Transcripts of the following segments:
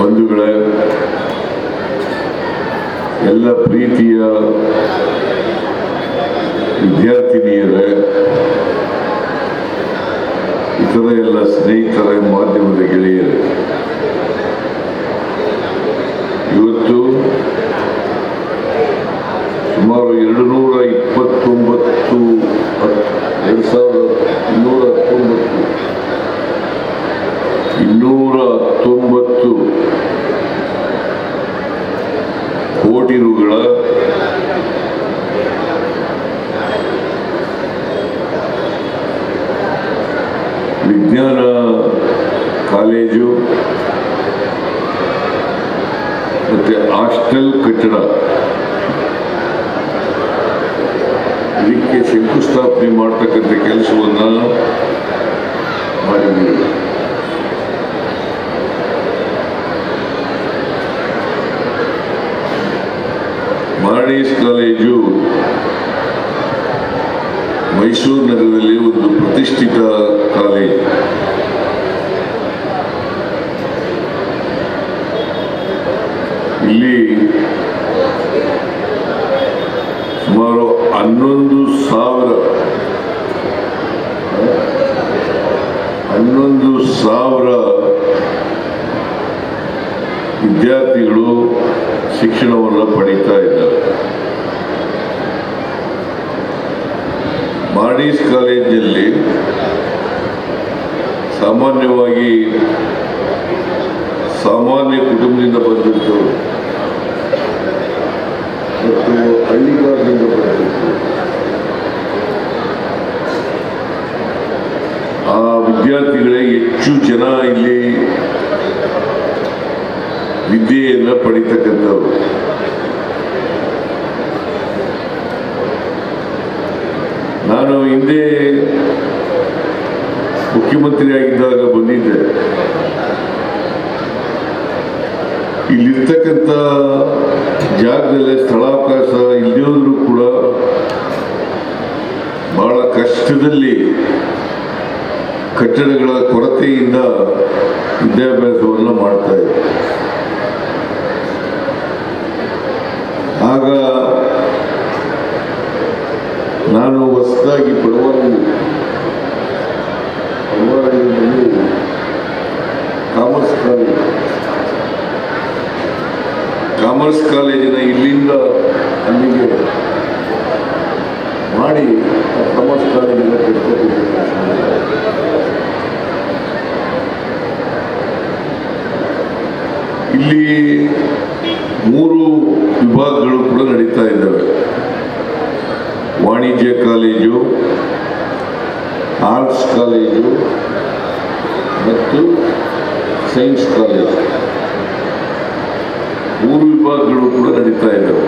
ಬಂಧುಗಳೇ, ಎಲ್ಲ ಪ್ರೀತಿಯ ವಿದ್ಯಾರ್ಥಿನಿಯರೇ, ಇತರ ಎಲ್ಲ ಸ್ನೇಹಿತರ ಮಾಧ್ಯಮದ ಗೆಳೆಯರೇ, ಇವತ್ತು ಸುಮಾರು 219 ಕೋಟಿ ರುಗಳ ವಿಜ್ಞಾನ ಕಾಲೇಜು ಮತ್ತೆ ಹಾಸ್ಟೆಲ್ ಕಟ್ಟಡ ಇದಕ್ಕೆ ಶಂಕುಸ್ಥಾಪನೆ ಮಾಡತಕ್ಕಂಥ ಕೆಲಸವನ್ನ ಮಾಡಿದ್ದೀವಿ. ಮಾರ್ನೀಸ್ ಕಾಲೇಜು ಮೈಸೂರು ನಗರದಲ್ಲಿ ಒಂದು ಪ್ರತಿಷ್ಠಿತ ಕಾಲೇಜು. ಇಲ್ಲಿ ಸುಮಾರು 11,000 ವಿದ್ಯಾರ್ಥಿಗಳು ಶಿಕ್ಷಣವನ್ನು ಪಡೀತಾ ಇದ್ದಾರೆ. ಮಾರ್ನೀಸ್ ಕಾಲೇಜಿನಲ್ಲಿ ಸಾಮಾನ್ಯವಾಗಿ ಸಾಮಾನ್ಯ ಕುಟುಂಬದಿಂದ ಬಂದಿರ್ತವರು ಮತ್ತು ಹಳ್ಳಿಗಾರರಿಂದ ಬಂದಿರ್ತವರು. ಆ ವಿದ್ಯಾರ್ಥಿಗಳೇ ಹೆಚ್ಚು ಜನ ಇಲ್ಲಿ ವಿದ್ಯೆಯನ್ನು ಪಡಿತಕ್ಕಂಥವ್ರು. ನಾನು ಹಿಂದೆ ಮುಖ್ಯಮಂತ್ರಿಯಾಗಿದ್ದಾಗ ಬಂದಿದ್ದೆ. ಇಲ್ಲಿರ್ತಕ್ಕಂಥ ಜಾಗದಲ್ಲೇ ಸ್ಥಳಾವಕಾಶ ಇಲ್ಲದಿದ್ರೂ ಕೂಡ ಬಹಳ ಕಷ್ಟದಲ್ಲಿ ಕಟ್ಟಡಗಳ ಕೊರತೆಯಿಂದ ವಿದ್ಯಾಭ್ಯಾಸವನ್ನು ಮಾಡ್ತಾ ಇದ್ದೆ. ಆಗ ನಾನು ಹೊಸದಾಗಿ ಬಡವರಲ್ಲಿ ಕಾಮರ್ಸ್ ಕಾಲೇಜಿನ ಇಲ್ಲಿಂದ ಅಲ್ಲಿಗೆ ಮಾಡಿ ಕಾಮರ್ಸ್ ಕಾಲೇಜಿನ ಇಲ್ಲಿ 3 ವಿಭಾಗಗಳು ಕೂಡ ನಡೀತಾ ಇದ್ದಾವೆ. ವಾಣಿಜ್ಯ ಕಾಲೇಜು, ಆರ್ಟ್ಸ್ ಕಾಲೇಜು ಮತ್ತು ಸೈನ್ಸ್ ಕಾಲೇಜು 3 ವಿಭಾಗಗಳು ಕೂಡ ನಡೀತಾ ಇದ್ದಾವೆ.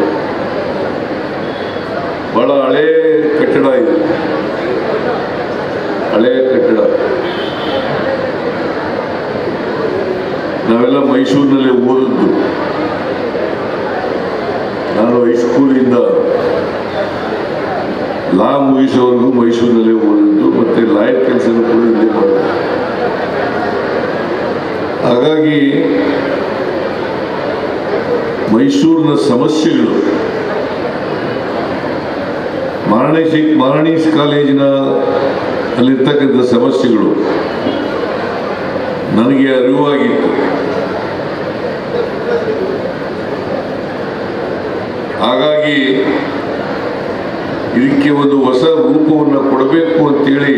ಬಹಳ ಹಳೇ ಕಟ್ಟಡ ಇದೆ, ಹಳೆಯ ಕಟ್ಟಡ. ನಾವೆಲ್ಲ ಮೈಸೂರಿನಲ್ಲೇ ಓದಿದ್ದು. ನಾನು ಹೈಸ್ಕೂಲಿಂದ ಲಾ ಮುಗಿಸೋವರೆಗೂ ಮೈಸೂರಿನಲ್ಲೇ ಓದಿದ್ದು, ಮತ್ತೆ ಲಾಯರ್ ಕೆಲಸನೂ ಕೂಡ ಇಲ್ಲೇ ಮಾಡಿದ್ದು. ಹಾಗಾಗಿ ಮೈಸೂರಿನ ಸಮಸ್ಯೆಗಳು ಮಾರ್ನೀಸ್ ಕಾಲೇಜಿನ ಅಲ್ಲಿರ್ತಕ್ಕಂಥ ಸಮಸ್ಯೆಗಳು ನನಗೆ ಅರಿವಾಗಿತ್ತು. ಹಾಗಾಗಿ ಇದಕ್ಕೆ ಒಂದು ಹೊಸ ರೂಪವನ್ನು ಕೊಡಬೇಕು ಅಂತೇಳಿ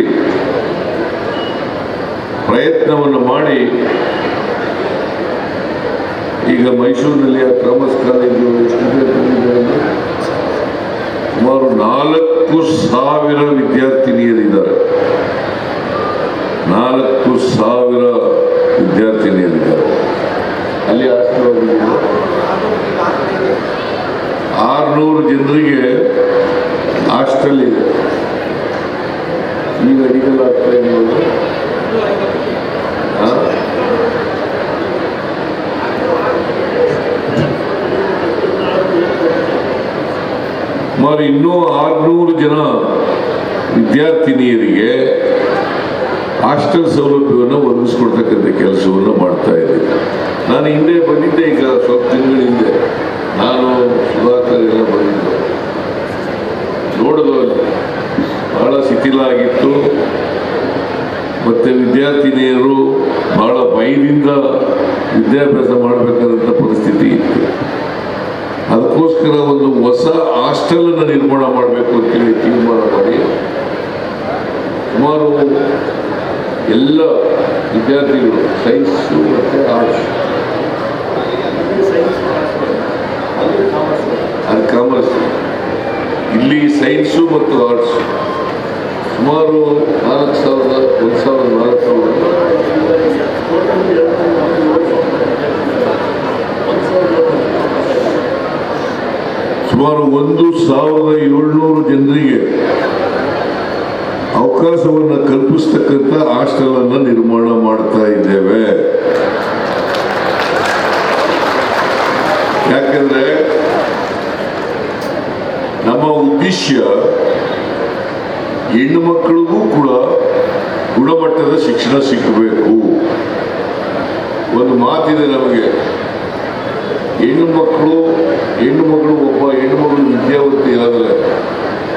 ಪ್ರಯತ್ನವನ್ನು ಮಾಡಿ ಈಗ ಮೈಸೂರಿನಲ್ಲಿ ಆ ಕಾಮರ್ಸ್ ಕಾಲೇಜು ಸುಮಾರು 4,000 ವಿದ್ಯಾರ್ಥಿನಿಯರಿದ್ದಾರೆ. 4,000 ವಿದ್ಯಾರ್ಥಿನಿಯರಿದ್ದಾರೆ. ಅಲ್ಲಿ ಆಸ್ತಿವಾಗಿದೆ 600 ಜನರಿಗೆ ಹಾಸ್ಟೆಲ್ ಇದೆ. ಈಗ ಅಡಿಗಲ್ ಆಗ್ತಾ ಇರ್ಬೋದು. ಸುಮಾರು ಇನ್ನೂ 600 ಜನ ವಿದ್ಯಾರ್ಥಿನಿಯರಿಗೆ ಹಾಸ್ಟೆಲ್ ಸೌಲಭ್ಯವನ್ನು ಒದಗಿಸ್ಕೊಡ್ತಕ್ಕಂಥ ಕೆಲಸವನ್ನು ಮಾಡ್ತಾ ಇದ್ದೀವಿ. ನಾನು ಹಿಂದೆ ಬಂದಿದ್ದೆ, ಈಗ ಸ್ವಲ್ಪ ತಿಂಗಳ ಹಿಂದೆ ನಾನು ಸುಧಾಕರ್ ಎಲ್ಲ ಬಂದಿದ್ದೆ, ನೋಡೋದು ಬಹಳ ಶಿಥಿಲ ಆಗಿತ್ತು. ಮತ್ತು ವಿದ್ಯಾರ್ಥಿನಿಯರು ಬಹಳ ಭಯದಿಂದ ವಿದ್ಯಾಭ್ಯಾಸ ಮಾಡಬೇಕಾದಂಥ ಪರಿಸ್ಥಿತಿ ಇತ್ತು. ಅದಕ್ಕೋಸ್ಕರ ಒಂದು ಹೊಸ ಹಾಸ್ಟೆಲನ್ನು ನಿರ್ಮಾಣ ಮಾಡಬೇಕು ಅಂತೇಳಿ ತೀರ್ಮಾನ ಮಾಡಿ ಸುಮಾರು ಎಲ್ಲ ವಿದ್ಯಾರ್ಥಿಗಳು ಸೈನ್ಸು ಮತ್ತು ಆರ್ಟ್ಸ್, ಅದು ಕಾಮರ್ಸ್, ಇಲ್ಲಿ ಸೈನ್ಸು ಮತ್ತು ಆರ್ಟ್ಸ್ ಸುಮಾರು 1,400 ಸುಮಾರು 1,700 ಜನರಿಗೆ ಅವಕಾಶವನ್ನು ಕಲ್ಪಿಸ್ತಕ್ಕಂಥ ಹಾಸ್ಟೆಲ್ ಅನ್ನು ನಿರ್ಮಾಣ ಮಾಡ್ತಾ ಇದ್ದೇವೆ. ಯಾಕಂದ್ರೆ ನಮ್ಮ ಉದ್ದೇಶ ಹೆಣ್ಣು ಮಕ್ಕಳಿಗೂ ಕೂಡ ಗುಣಮಟ್ಟದ ಶಿಕ್ಷಣ ಸಿಗಬೇಕು. ಒಂದು ಮಾತಿದೆ ನಮಗೆ, ಹೆಣ್ಣು ಮಗಳು ಒಬ್ಬ ಹೆಣ್ಣು ಮಗಳು ವಿದ್ಯಾವಂತಿ ಆದರೆ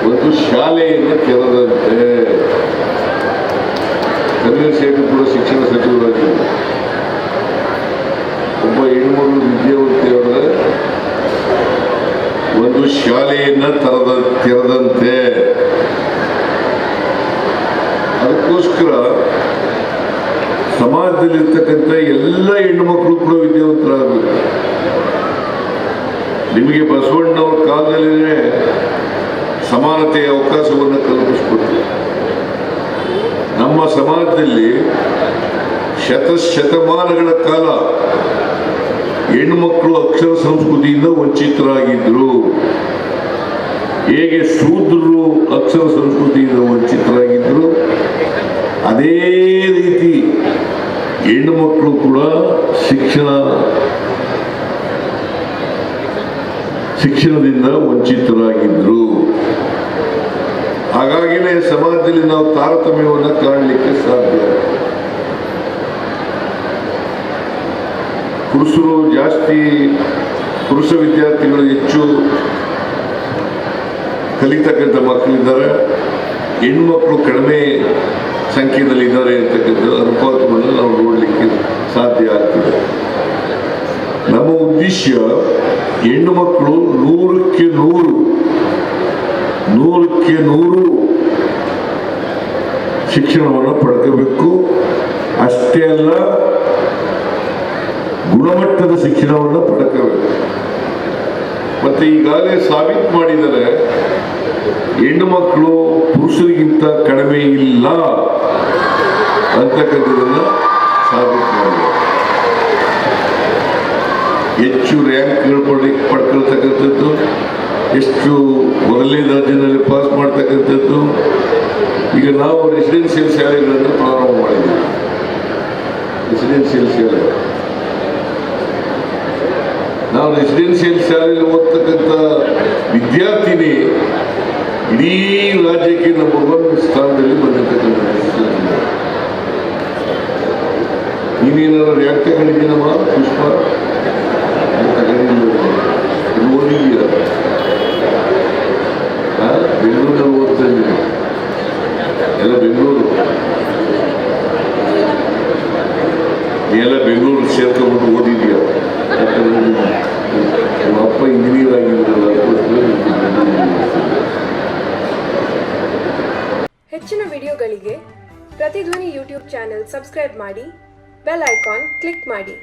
ಒಂದು ಶಾಲೆಯನ್ನು ತೆರೆದಂತೆ. ಚಂದ್ರಶೇಖರ್ ಕೂಡ ಶಿಕ್ಷಣ ಸಚಿವರಾಗಿದ್ದರು. ಒಬ್ಬ ಹೆಣ್ಣು ಮಗಳು ವಿದ್ಯಾವಂತಿ ಆದರೆ ಒಂದು ಶಾಲೆಯನ್ನು ತೆರೆದಂತೆ. ಅದಕ್ಕೋಸ್ಕರ ಸಮಾಜದಲ್ಲಿರ್ತಕ್ಕಂಥ ಎಲ್ಲ ಹೆಣ್ಣು ಮಕ್ಕಳು ಕೂಡ ವಿದ್ಯಾವಂತರಾಗಬೇಕು. ನಿಮಗೆ ಬಸವಣ್ಣವ್ರ ಕಾಲದಲ್ಲಿನೇ ಸಮಾನತೆಯ ಅವಕಾಶವನ್ನು ಕಲ್ಪಿಸ್ಕೊಡ್ತೀವಿ. ನಮ್ಮ ಸಮಾಜದಲ್ಲಿ ಶತಮಾನಗಳ ಕಾಲ ಹೆಣ್ಣು ಮಕ್ಕಳು ಅಕ್ಷರ ಸಂಸ್ಕೃತಿಯಿಂದ ವಂಚಿತರಾಗಿದ್ದರು. ಹೇಗೆ ಶೂದ್ರರು ಅಕ್ಷರ ಸಂಸ್ಕೃತಿಯಿಂದ ವಂಚಿತರಾಗಿದ್ದರು, ಅದೇ ರೀತಿ ಹೆಣ್ಣು ಮಕ್ಕಳು ಕೂಡ ಶಿಕ್ಷಣದಿಂದ ವಂಚಿತರಾಗಿದ್ದರು. ಹಾಗಾಗಿನೇ ಸಮಾಜದಲ್ಲಿ ನಾವು ತಾರತಮ್ಯವನ್ನು ಕಾಣಲಿಕ್ಕೆ ಸಾಧ್ಯ. ಪುರುಷ ವಿದ್ಯಾರ್ಥಿಗಳು ಹೆಚ್ಚು ಕಲಿತಕ್ಕಂಥ ಮಕ್ಕಳಿದ್ದಾರೆ, ಹೆಣ್ಮಕ್ಳು ಕಡಿಮೆ ಸಂಖ್ಯೆಯಲ್ಲಿದ್ದಾರೆ ಅಂತಕ್ಕಂಥ ಅನುಪಾತವನ್ನು ನಾವು ನೋಡಲಿಕ್ಕೆ ಸಾಧ್ಯ ಆಗ್ತದೆ. ನಮ್ಮ ಉದ್ದೇಶ ಹೆಣ್ಣು ಮಕ್ಕಳು 100ಕ್ಕೆ 100 ಶಿಕ್ಷಣವನ್ನು ಪಡ್ಕೋಬೇಕು. ಅಷ್ಟೇ ಅಲ್ಲ, ಗುಣಮಟ್ಟದ ಶಿಕ್ಷಣವನ್ನು ಪಡ್ಕೋಬೇಕು. ಮತ್ತೆ ಈಗಾಗಲೇ ಸಾಬೀತು ಮಾಡಿದರೆ ಹೆಣ್ಣು ಮಕ್ಕಳು ಪುರುಷರಿಗಿಂತ ಕಡಿಮೆ ಇಲ್ಲ ಅಂತಕ್ಕಂಥದ್ದನ್ನು ಸಾಬೀತು ಮಾಡಿದ್ದಾರೆ. ಹೆಚ್ಚು ರ್ಯಾಂಕ್ಗಳು ಪಡ್ಕೊಳ್ತಕ್ಕಂಥದ್ದು, ಎಷ್ಟು ಮೊದಲನೇ ದರ್ಜೆನಲ್ಲಿ ಪಾಸ್ ಮಾಡ್ತಕ್ಕಂಥದ್ದು. ಈಗ ನಾವು ರೆಸಿಡೆನ್ಷಿಯಲ್ ಶಾಲೆಗಳನ್ನು ಪ್ರಾರಂಭ ಮಾಡಿದ್ದೀವಿ. ರೆಸಿಡೆನ್ಷಿಯಲ್ ಶಾಲೆ, ನಾವು ರೆಸಿಡೆನ್ಷಿಯಲ್ ಶಾಲೆಯಲ್ಲಿ ಓದ್ತಕ್ಕಂಥ ವಿದ್ಯಾರ್ಥಿನಿ ಇಡೀ ರಾಜ್ಯಕ್ಕೆ ನಂಬರ್ 1 ಸ್ಥಾನದಲ್ಲಿ ಬಂದಿರ್ತಕ್ಕಂಥ. ನೀನೇನಾದ್ರು ರ್ಯಾಂಕ್ ತಗೊಂಡಿದ್ದೀನಮ್ಮ ಪುಷ್ಪ? ಓದಿದೀಯ? ಬೆಂಗಳೂರಲ್ಲಿ ಓದ್ತಾ ಇದ್ದೀನಿ, ಎಲ್ಲ ಬೆಂಗಳೂರು. ನೀವೆಲ್ಲ ಬೆಂಗಳೂರು ಸೇರ್ಕೊಂಡ್ಬಿಟ್ಟು ಓದಿದೀಯ? ಯಾಕಂದ್ರೆ ನಿಮ್ಮ ಅಪ್ಪ ಇಂಜಿನಿಯರ್ ಆಗಿದ್ರಲ್ಲ, ಹೆಚ್ಚಿನ ವಿಡಿಯೋಗಳಿಗೆ ಪ್ರತಿಧ್ವನಿ ಯೂಟ್ಯೂಬ್ ಚಾನೆಲ್ ಸಬ್ಸ್ಕ್ರೈಬ್ ಮಾಡಿ, ಬೆಲ್ ಐಕಾನ್ ಕ್ಲಿಕ್ ಮಾಡಿ.